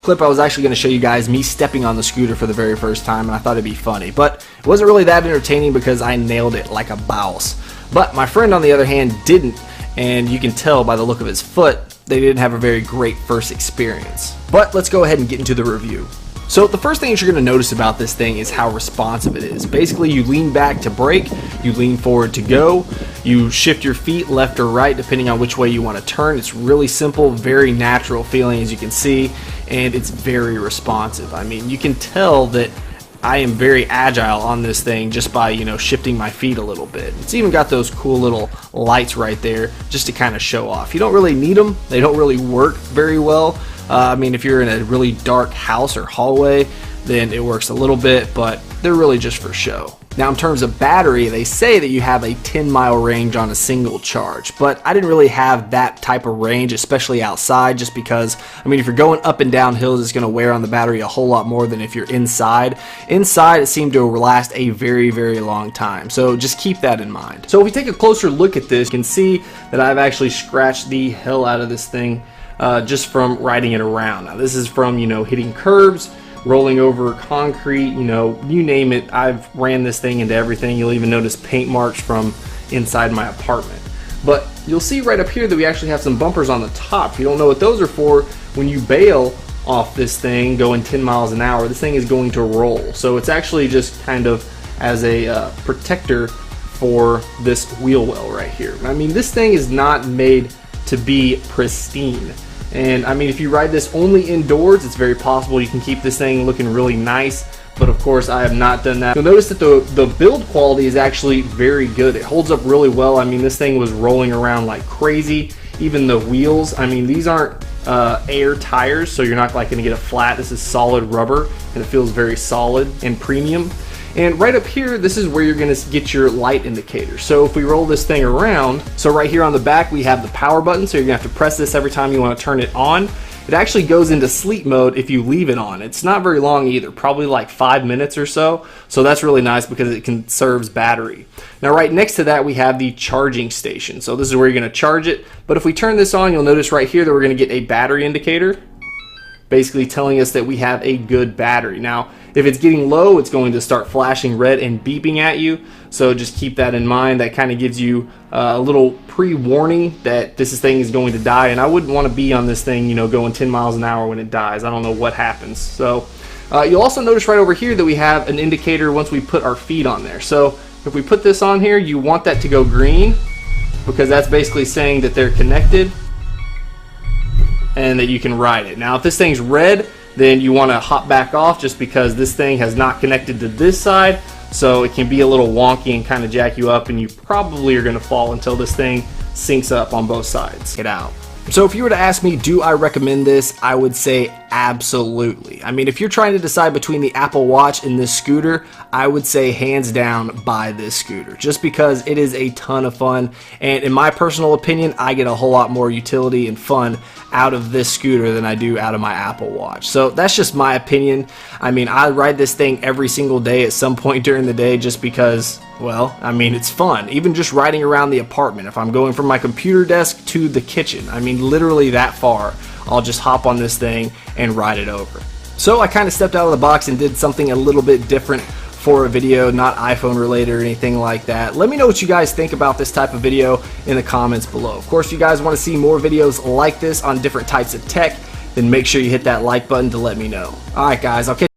clip I was actually going to show you guys me stepping on the scooter for the very first time, and I thought it'd be funny, but it wasn't really that entertaining because I nailed it like a boss. But my friend on the other hand didn't, and you can tell by the look of his foot they didn't have a very great first experience. But let's go ahead and get into the review. So the first thing that you're going to notice about this thing is how responsive it is. Basically, you lean back to brake, you lean forward to go, you shift your feet left or right depending on which way you want to turn. It's really simple, very natural feeling as you can see, and it's very responsive. I mean, you can tell that I am very agile on this thing just by, shifting my feet a little bit. It's even got those cool little lights right there just to kind of show off. You don't really need them. They don't really work very well. I mean, if you're in a really dark house or hallway, then it works a little bit, but they're really just for show. Now, in terms of battery, they say that you have a 10-mile range on a single charge, but I didn't really have that type of range, especially outside, just because, I mean, if you're going up and down hills, it's going to wear on the battery a whole lot more than if you're inside. Inside, it seemed to last a very, very long time, so just keep that in mind. So if we take a closer look at this, you can see that I've actually scratched the hell out of this thing just from riding it around. Now, this is from, hitting curbs, rolling over concrete, you name it. I've ran this thing into everything. You'll even notice paint marks from inside my apartment. But you'll see right up here that we actually have some bumpers on the top. If you don't know what those are for, when you bail off this thing going 10 miles an hour, this thing is going to roll. So it's actually just kind of as a protector for this wheel well right here. I mean, this thing is not made to be pristine. And I mean, if you ride this only indoors, it's very possible you can keep this thing looking really nice, but of course I have not done that. You'll notice that the build quality is actually very good. It holds up really well. I mean, this thing was rolling around like crazy. Even the wheels, I mean, these aren't air tires, so you're not like gonna get a flat. This is solid rubber, and it feels very solid and premium. And right up here, this is where you're going to get your light indicator. So if we roll this thing around, so right here on the back we have the power button, so you're going to have to press this every time you want to turn it on. It actually goes into sleep mode if you leave it on. It's not very long either, probably like 5 minutes or so. So that's really nice because it conserves battery. Now right next to that we have the charging station. So this is where you're going to charge it. But if we turn this on, you'll notice right here that we're going to get a battery indicator, basically telling us that we have a good battery. Now, if it's getting low, it's going to start flashing red and beeping at you. So just keep that in mind. That kind of gives you a little pre-warning that this thing is going to die. And I wouldn't want to be on this thing, going 10 miles an hour when it dies. I don't know what happens. So you'll also notice right over here that we have an indicator once we put our feet on there. So if we put this on here, you want that to go green because that's basically saying that they're connected and that you can ride it. Now, if this thing's red, then you want to hop back off just because this thing has not connected to this side, so it can be a little wonky and kind of jack you up, and you probably are going to fall until this thing syncs up on both sides. Get out. So if you were to ask me, do I recommend this? I would say absolutely. I mean, if you're trying to decide between the Apple Watch and this scooter, I would say hands down buy this scooter just because it is a ton of fun, and in my personal opinion, I get a whole lot more utility and fun out of this scooter than I do out of my Apple Watch. So that's just my opinion. I mean, I ride this thing every single day at some point during the day just because, well, I mean, it's fun. Even just riding around the apartment. If I'm going from my computer desk to the kitchen, I mean, literally that far, I'll just hop on this thing and ride it over. So I kind of stepped out of the box and did something a little bit different for a video, not iPhone related or anything like that. Let me know what you guys think about this type of video in the comments below. Of course, if you guys want to see more videos like this on different types of tech, then make sure you hit that like button to let me know. Alright guys, I'll catch